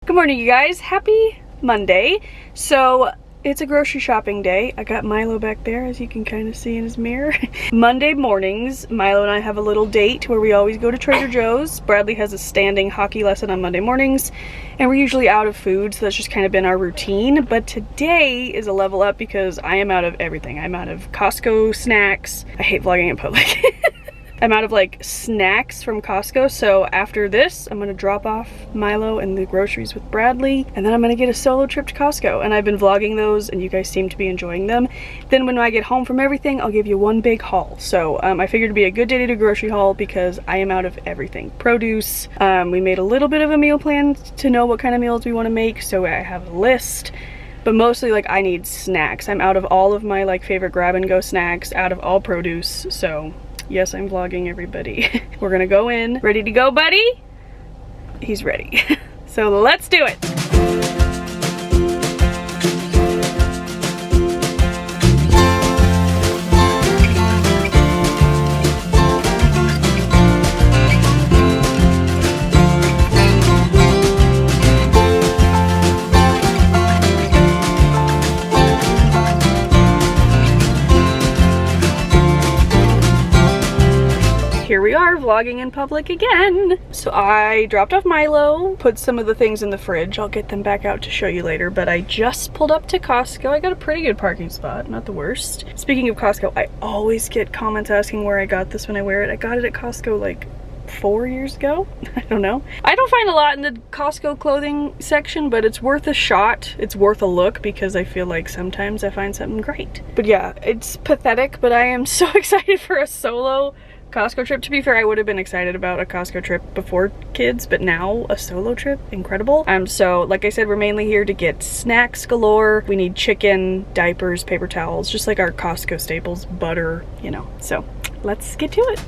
Good morning, you guys. Happy Monday. So it's a grocery shopping day. I got Milo back there, as you can kind of see in his mirror. Monday mornings, Milo and I have a little date where we always go to Trader Joe's. Bradley has a standing hockey lesson on Monday mornings, and we're usually out of food, so that's just kind of been our routine. But today is a level up because I am out of everything. I'm out of Costco snacks. I hate vlogging in public. I'm out of like snacks from Costco, so after this I'm gonna drop off Milo and the groceries with Bradley, and then I'm gonna get a solo trip to Costco. And I've been vlogging those and you guys seem to be enjoying them. Then when I get home from everything, I'll give you one big haul. So I figured it'd be a good day to do a grocery haul because I am out of everything. Produce, we made a little bit of a meal plan to know what kind of meals we want to make, so I have a list. But mostly like I need snacks. I'm out of all of my like favorite grab and go snacks, out of all produce, so yes, I'm vlogging, everybody. We're gonna go in. Ready to go, buddy? He's ready. So let's do it. Here we are, vlogging in public again. So I dropped off Milo, put some of the things in the fridge. I'll get them back out to show you later, but I just pulled up to Costco. I got a pretty good parking spot, not the worst. Speaking of Costco, I always get comments asking where I got this when I wear it. I got it at Costco like 4 years ago. I don't know. I don't find a lot in the Costco clothing section, but it's worth a shot. It's worth a look because I feel like sometimes I find something great. But yeah, it's pathetic, but I am so excited for a solo Costco trip. To be fair, I would have been excited about a Costco trip before kids, but now a solo trip, incredible. So like I said, we're mainly here to get snacks galore. We need chicken, diapers, paper towels, just like our Costco staples, butter, you know. So let's get to it.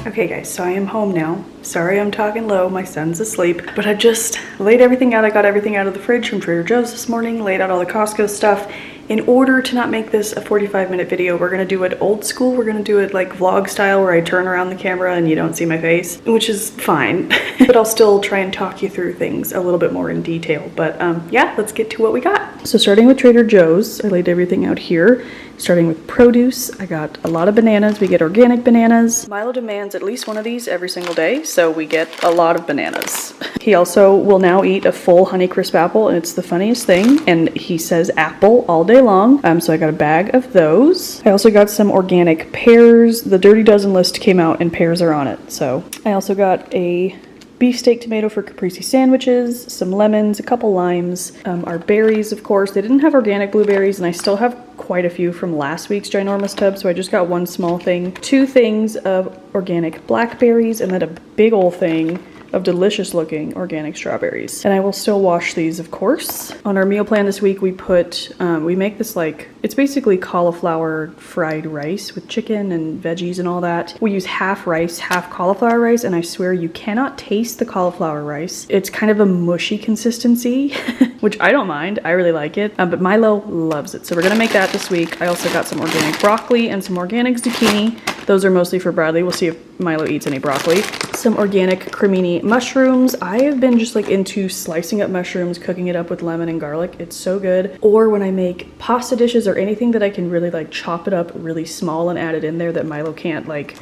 Okay guys, so I am home now. Sorry I'm talking low, my son's asleep, but I just laid everything out. I got everything out of the fridge from Trader Joe's this morning, laid out all the Costco stuff. In order to not make this a 45-minute video, we're gonna do it old school. We're gonna do it like vlog style where I turn around the camera and you don't see my face, which is fine. But I'll still try and talk you through things a little bit more in detail. But yeah, let's get to what we got. So starting with Trader Joe's, I laid everything out here. Starting with produce, I got a lot of bananas. We get organic bananas. Milo demands at least one of these every single day, so we get a lot of bananas. He also will now eat a full Honeycrisp apple, and it's the funniest thing. And he says apple all day long. So I got a bag of those. I also got some organic pears. The Dirty Dozen list came out and pears are on it. So I also got a beefsteak tomato for caprese sandwiches, some lemons, a couple limes, our berries, of course. They didn't have organic blueberries, and I still have quite a few from last week's ginormous tub, so I just got one small thing. 2 things of organic blackberries, and then a big old thing of delicious looking organic strawberries. And I will still wash these, of course. On our meal plan this week, we put, we make this like, it's basically cauliflower fried rice with chicken and veggies and all that. We use half rice, half cauliflower rice, and I swear you cannot taste the cauliflower rice. It's kind of a mushy consistency, which I don't mind. I really like it, but Milo loves it. So we're gonna make that this week. I also got some organic broccoli and some organic zucchini. Those are mostly for Bradley. We'll see if Milo eats any broccoli. Some organic cremini mushrooms. I have been just like into slicing up mushrooms, cooking it up with lemon and garlic. It's so good. Or when I make pasta dishes or anything that I can really like chop it up really small and add it in there that Milo can't like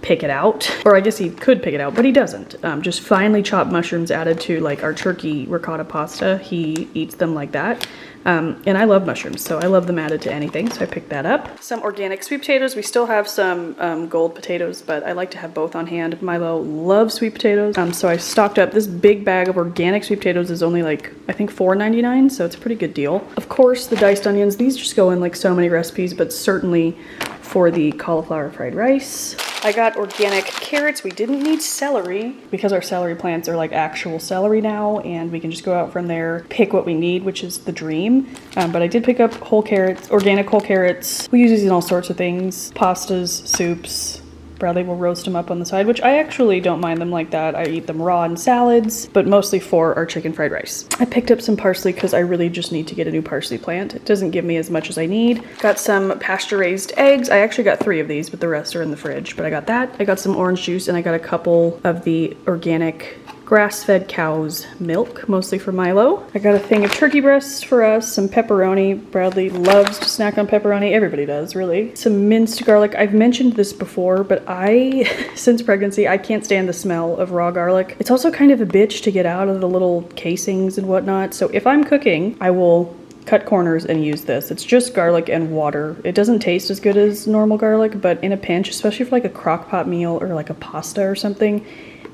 pick it out. Or I guess he could pick it out, but he doesn't. Just finely chopped mushrooms added to like our turkey ricotta pasta. He eats them like that. And I love mushrooms, so I love them added to anything, so I picked that up. Some organic sweet potatoes. We still have some gold potatoes, but I like to have both on hand. Milo loves sweet potatoes, so I stocked up. This big bag of organic sweet potatoes is only like, I think $4.99, so it's a pretty good deal. Of course, the diced onions, these just go in like so many recipes, but certainly for the cauliflower fried rice. I got organic carrots. We didn't need celery because our celery plants are like actual celery now, and we can just go out from there, pick what we need, which is the dream. But I did pick up whole carrots, organic whole carrots. We use these in all sorts of things, pastas, soups. Bradley will roast them up on the side, which I actually don't mind them like that. I eat them raw in salads, but mostly for our chicken fried rice. I picked up some parsley because I really just need to get a new parsley plant. It doesn't give me as much as I need. Got some pasture raised eggs. I actually got 3 of these, but the rest are in the fridge, but I got that. I got some orange juice, and I got a couple of the organic grass-fed cow's milk, mostly for Milo. I got a thing of turkey breasts for us, some pepperoni. Bradley loves to snack on pepperoni. Everybody does, really. Some minced garlic. I've mentioned this before, but since pregnancy, I can't stand the smell of raw garlic. It's also kind of a bitch to get out of the little casings and whatnot. So if I'm cooking, I will cut corners and use this. It's just garlic and water. It doesn't taste as good as normal garlic, but in a pinch, especially for like a crock pot meal or like a pasta or something,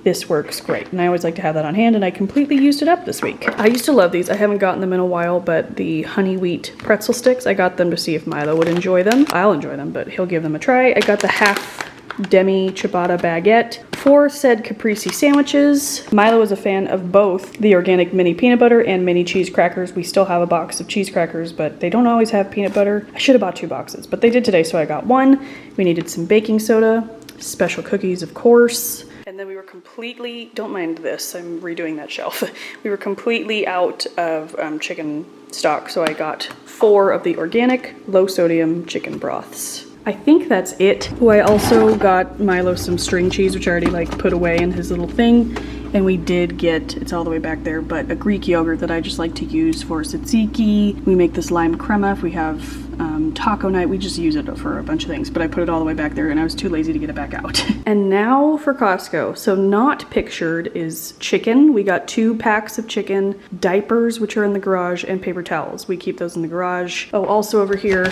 this works great, and I always like to have that on hand, and I completely used it up this week. I used to love these. I haven't gotten them in a while, but the honey wheat pretzel sticks, I got them to see if Milo would enjoy them. I'll enjoy them, but he'll give them a try. I got the half demi ciabatta baguette for said caprese sandwiches. Milo is a fan of both the organic mini peanut butter and mini cheese crackers. We still have a box of cheese crackers, but they don't always have peanut butter. I should have bought 2 boxes, but they did today, so I got 1. We needed some baking soda, special cookies, of course. And then we were completely, don't mind this, I'm redoing that shelf. We were completely out of chicken stock, so I got 4 of the organic low sodium chicken broths. I think that's it. Oh, I also got Milo some string cheese, which I already like put away in his little thing. And we did get, it's all the way back there, but a Greek yogurt that I just like to use for tzatziki. We make this lime crema if we have taco night. We just use it for a bunch of things, but I put it all the way back there and I was too lazy to get it back out. And now for Costco. So not pictured is chicken. We got 2 packs of chicken, diapers, which are in the garage, and paper towels. We keep those in the garage. Oh, also over here,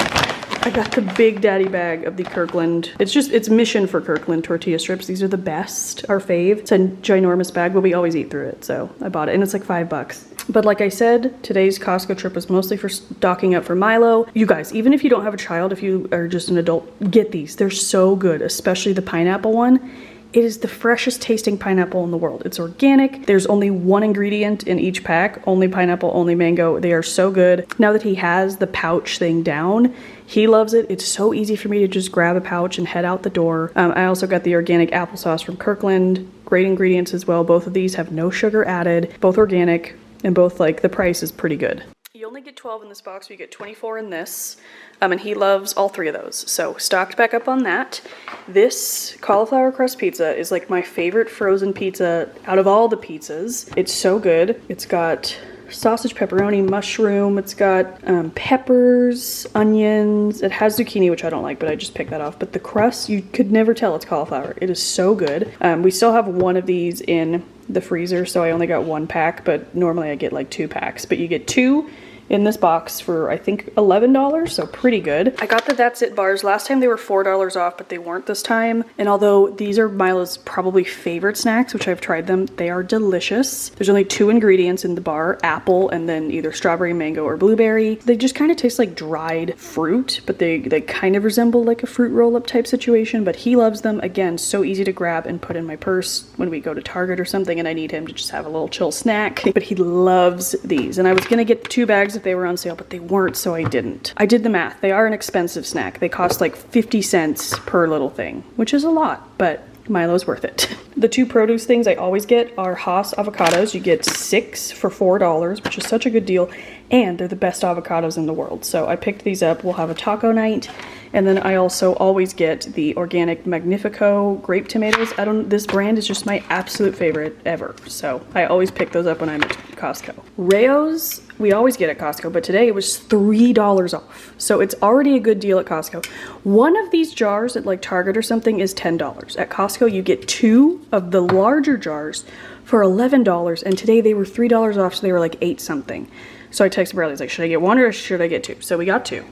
I got the Big Daddy bag of the Kirkland. It's mission for Kirkland tortilla strips. These are the best, our fave. It's a ginormous bag, but we always eat through it, so I bought it, and it's like $5. But like I said, today's Costco trip was mostly for stocking up for Milo. You guys, even if you don't have a child, if you are just an adult, get these. They're so good, especially the pineapple one. It is the freshest tasting pineapple in the world. It's organic. There's only 1 ingredient in each pack, only pineapple, only mango. They are so good. Now that he has the pouch thing down, he loves it. It's so easy for me to just grab a pouch and head out the door. I also got the organic applesauce from Kirkland. Great ingredients as well. Both of these have no sugar added, both organic, and both like the price is pretty good. You only get 12 in this box, you get 24 in this, and he loves all 3 of those. So stocked back up on that. This cauliflower crust pizza is like my favorite frozen pizza out of all the pizzas. It's so good. It's got sausage, pepperoni, mushroom. It's got peppers, onions. It has zucchini, which I don't like, but I just picked that off. But the crust, you could never tell it's cauliflower. It is so good. We still have 1 of these in the freezer, so I only got 1 pack, but normally I get like 2 packs. But you get 2 in this box for I think $11, so pretty good. I got the That's It bars. Last time they were $4 off, but they weren't this time. And although these are Milo's probably favorite snacks, which I've tried them, they are delicious. There's only 2 ingredients in the bar, apple and then either strawberry, mango, or blueberry. They just kind of taste like dried fruit, but they kind of resemble like a fruit roll-up type situation, but he loves them. Again, so easy to grab and put in my purse when we go to Target or something and I need him to just have a little chill snack. But he loves these. And I was gonna get 2 bags if they were on sale, but they weren't, so I didn't. I did the math. They are an expensive snack. They cost like 50 cents per little thing, which is a lot, but Milo's worth it. The 2 produce things I always get are Hass avocados. You get 6 for $4, which is such a good deal, and they're the best avocados in the world. So I picked these up. We'll have a taco night. And then I also always get the organic Magnifico grape tomatoes. This brand is just my absolute favorite ever. So I always pick those up when I'm at Costco. Rayo's, we always get at Costco, but today it was $3 off. So it's already a good deal at Costco. One of these jars at like Target or something is $10. At Costco, you get 2 of the larger jars for $11. And today they were $3 off, so they were like 8 something. So I texted Bradley, I was like, should I get one or should I get two? So we got two.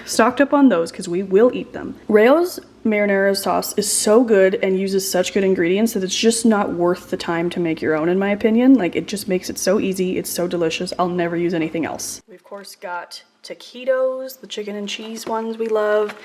Stocked up on those because we will eat them. Rayo's marinara sauce is so good and uses such good ingredients that it's just not worth the time to make your own, in my opinion. Like, it just makes it so easy. It's so delicious. I'll never use anything else. We of course got taquitos, the chicken and cheese ones we love.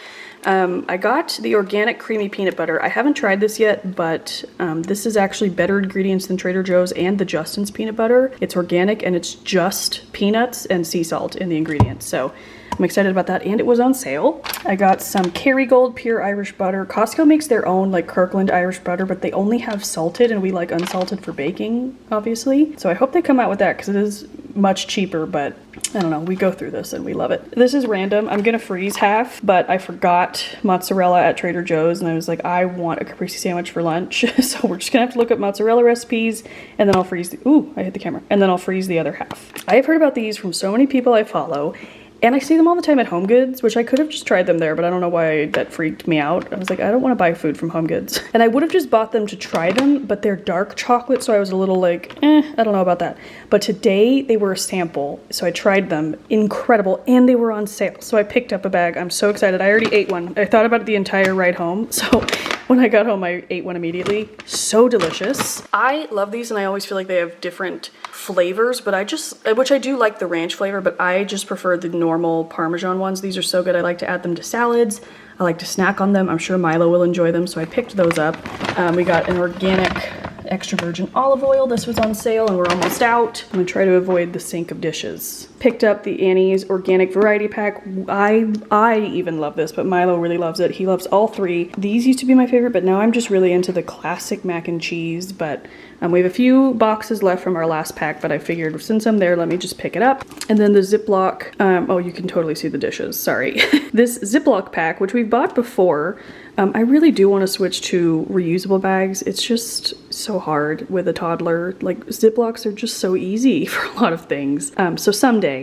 I got the organic creamy peanut butter. I haven't tried this yet, but this is actually better ingredients than Trader Joe's and the Justin's peanut butter. It's organic and it's just peanuts and sea salt in the ingredients. So I'm excited about that, and it was on sale. I got some Kerrygold pure Irish butter. Costco makes their own like Kirkland Irish butter, but they only have salted, and we like unsalted for baking, obviously. So I hope they come out with that because it is much cheaper, but I don't know, we go through this and we love it. This is random. I'm gonna freeze half, but I forgot mozzarella at Trader Joe's, and I was like, I want a caprese sandwich for lunch. So we're just gonna have to look up mozzarella recipes, and then I'll freeze the, ooh, I hit the camera. And then I'll freeze the other half. I have heard about these from so many people I follow, and I see them all the time at Home Goods, which I could have just tried them there, but I don't know why that freaked me out. I was like, I don't want to buy food from Home Goods. And I would have just bought them to try them, but they're dark chocolate, so I was a little like, I don't know about that. But today they were a sample, so I tried them. Incredible, and they were on sale. So I picked up a bag. I'm so excited. I already ate one. I thought about it the entire ride home, so when I got home, I ate one immediately. So delicious. I love these, and I always feel like they have different flavors, but which I do like the ranch flavor, but I just prefer the normal Parmesan ones. These are so good. I like to add them to salads. I like to snack on them. I'm sure Milo will enjoy them, so I picked those up. We got an organic extra virgin olive oil. This was on sale and we're almost out. I'm gonna try to avoid the sink of dishes. Picked up the Annie's organic variety pack. I even love this, but Milo really loves it. He loves all three. These used to be my favorite, but now I'm just really into the classic mac and cheese. But we have a few boxes left from our last pack, but I figured since I'm there, let me just pick it up. And then the Ziploc, oh, you can totally see the dishes, sorry. This Ziploc pack, which we've bought before, I really do want to switch to reusable bags. It's just so hard with a toddler. Like, Ziplocs are just so easy for a lot of things. So someday.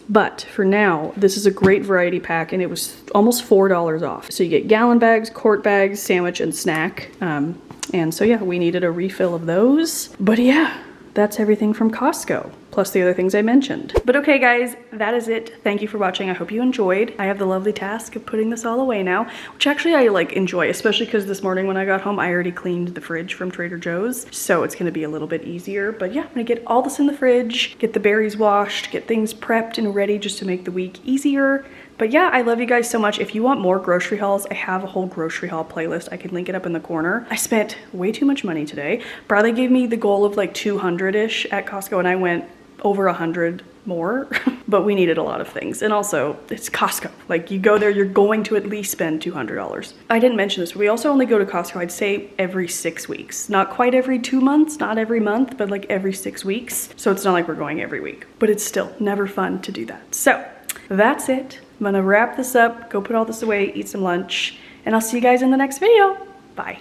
But for now, this is a great variety pack, and it was almost $4 off. So you get gallon bags, quart bags, sandwich, and snack. And so yeah, we needed a refill of those. But yeah, that's everything from Costco, plus the other things I mentioned. But okay guys, that is it. Thank you for watching. I hope you enjoyed. I have the lovely task of putting this all away now, which actually I like enjoy, especially because this morning when I got home, I already cleaned the fridge from Trader Joe's. So it's gonna be a little bit easier. But yeah, I'm gonna get all this in the fridge, get the berries washed, get things prepped and ready just to make the week easier. But yeah, I love you guys so much. If you want more grocery hauls, I have a whole grocery haul playlist. I can link it up in the corner. I spent way too much money today. Bradley gave me the goal of like 200-ish at Costco, and I went over 100 more, but we needed a lot of things. And also, it's Costco. Like, you go there, you're going to at least spend $200. I didn't mention this, but we also only go to Costco, I'd say every 6 weeks. Not quite every 2 months, not every month, but like every 6 weeks. So it's not like we're going every week, but it's still never fun to do that. So that's it. I'm gonna wrap this up, go put all this away, eat some lunch, and I'll see you guys in the next video. Bye.